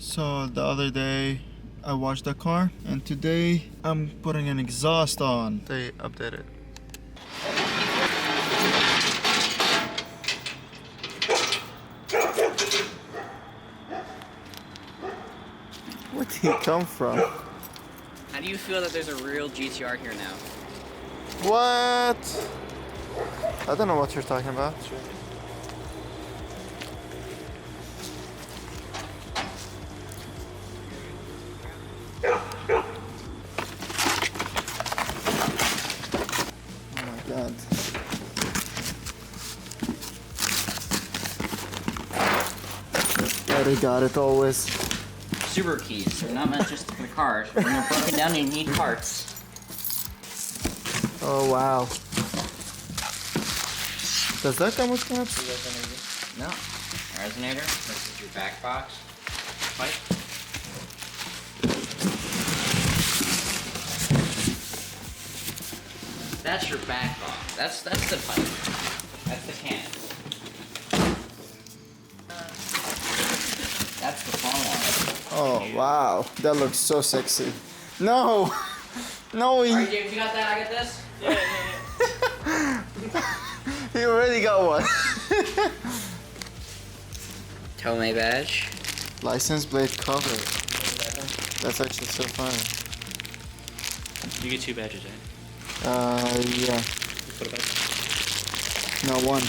So the other day I washed the car, and today I'm putting an exhaust on. They updated. Where did he come from? How do you feel that there's a real GTR here now? What? I don't know what you're talking about. Oh my god. Daddy got it always. Super keys are not meant just for cars. When they're broken down, you need parts. Oh wow. Does that come with caps? No. Resonator. This is your back box. Pipe. That's your back box. That's the pipe. That's the can. That's the front one. Oh wow. That looks so sexy. No! No, Alright, James, you got that? I got this? Yeah. He already got one. TOMEI badge. License plate cover. That's actually so fun. You get 2 badges, eh? Yeah. What about? No, one.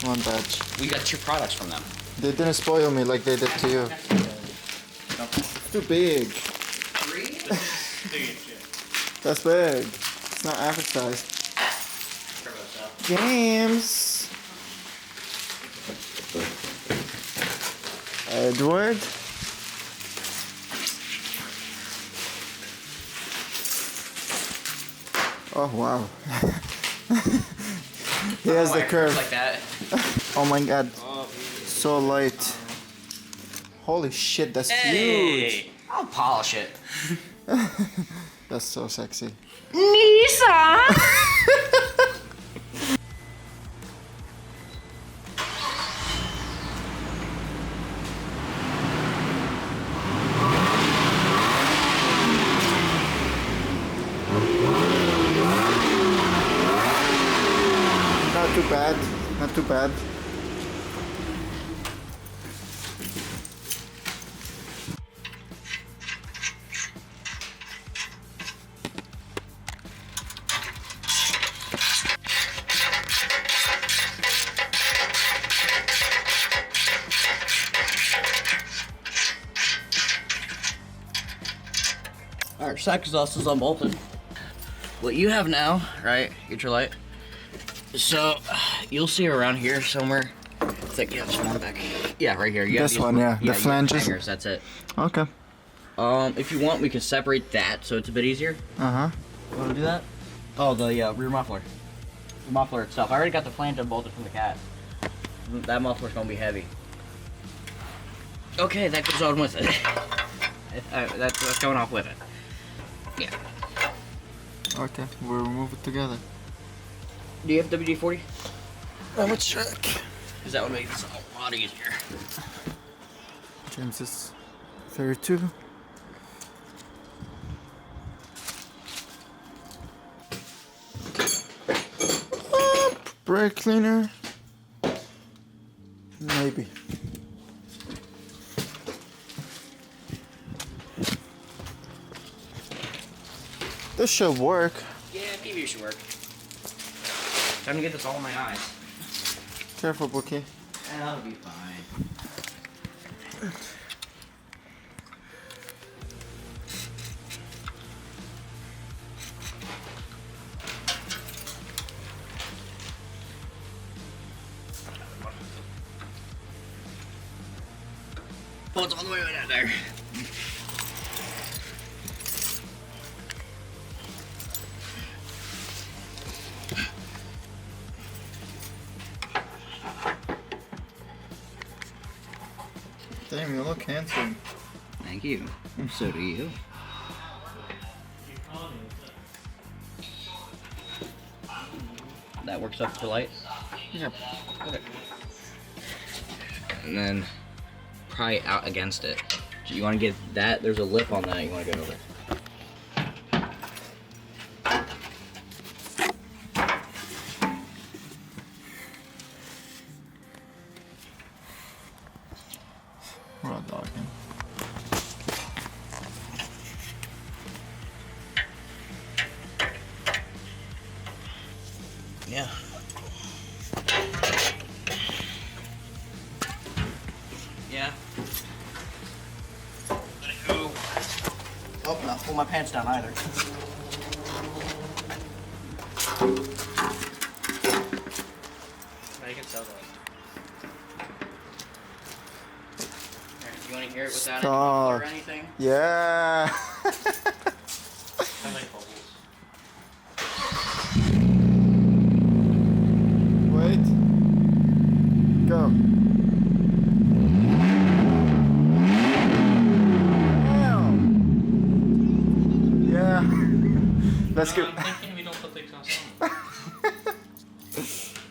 One badge. We got 2 products from them. They didn't spoil me like they did to you. It's too big. 3? That's big. It's not advertised. James. Edward. Oh wow. He has the curve. Like that. Oh my god. So light. Holy shit, that's huge. I'll polish it. That's so sexy. Nissan. Not too bad. Not too bad. Our side exhaust is unbolted. What you have now, right? Get your light. So you'll see around here somewhere. It's like, yeah, there's one back. Yeah, right here. You This one, yeah. The flanges. Hangers, that's it. Okay. If you want, we can separate that so it's a bit easier. Uh-huh. You want to do that? Oh, the rear muffler. The muffler itself. I already got the flange unbolted from the cat. That muffler's gonna be heavy. Okay, that goes on with it. That's going off with it. Yeah. Okay, we'll remove it together. Do you have WD-40? Let me check. Because that would make this a lot easier. James is 32. Brake cleaner. Maybe. This should work. Yeah, PV should work. Time to get this all in my eyes. Careful, Bookie. That'll be fine. Oh, it's all the way down there. Damn, you look handsome. Thank you. So do you. That works up to light? Yep. Okay. And then probably out against it. So you want to get that. There's a lip on that. You want to get over. Raw dogging. Yeah. Yeah. Oh, not pull my pants down either. Now you can sell that. You want to hear it without Stop. any muffler or anything? Yeah. I like bubbles. Wait. Go. Damn. Yeah. Let's go. I'm thinking we don't put the exhaust on.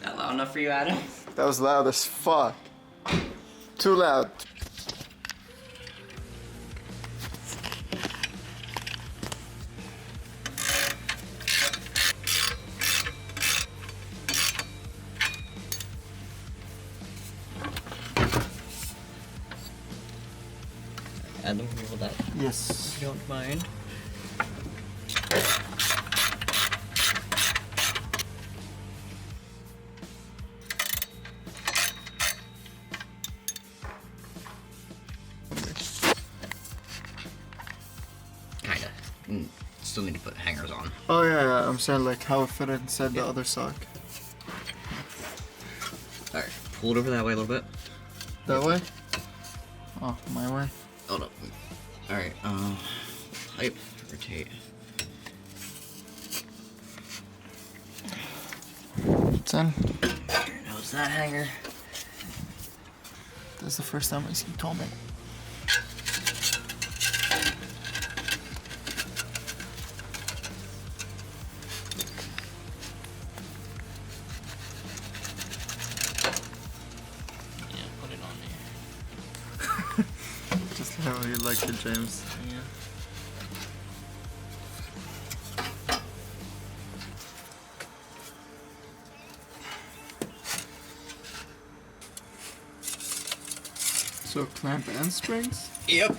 That loud enough for you, Adam? That was loud as fuck. Too loud. Adam, can you hold that? Yes. If you don't mind. Kinda. Still need to put hangers on. Oh yeah, I'm saying like how it fit inside the other sock. Alright, pull it over that way a little bit. That way? Oh, my way? Hold up. Alright, pipe, rotate. It's in. There goes that hanger. That's the first time I see Tomei. Yeah, put it on there. Just how you like it, James. Yeah. So clamp and springs? Yep.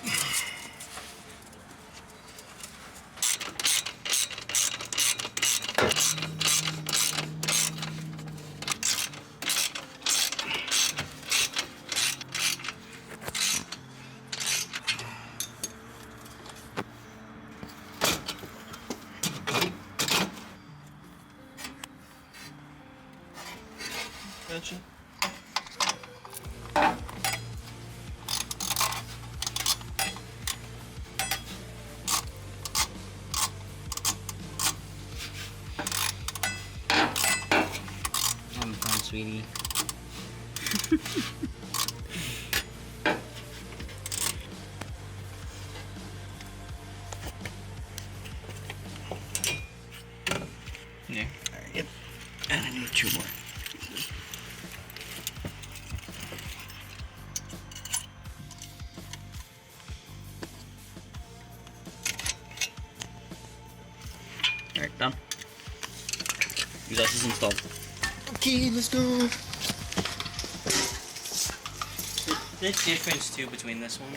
Gotcha. I'm fine, sweetie. Yeah. Alright, yep. And I need 2 more. Alright, done. Exhaust is installed. Okay, let's go. The difference too between this one.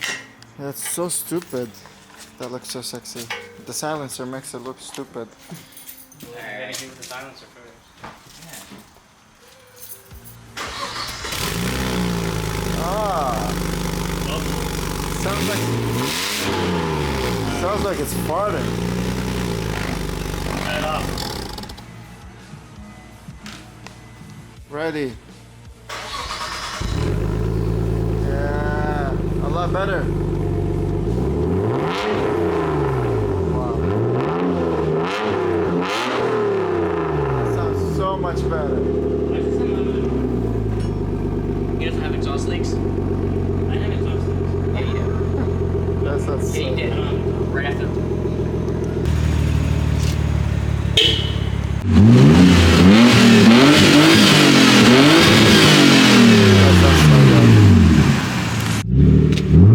That's so stupid. That looks so sexy. The silencer makes it look stupid. You gotta do with the silencer first. Ah. Sounds like it's farting. Turn it off. Ready. Yeah, a lot better. Wow. That sounds so much better. He doesn't have exhaust leaks? I have exhaust leaks. Yeah, you do. That sounds Yeah, so you did. Right after. That sounds so good.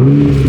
Alright.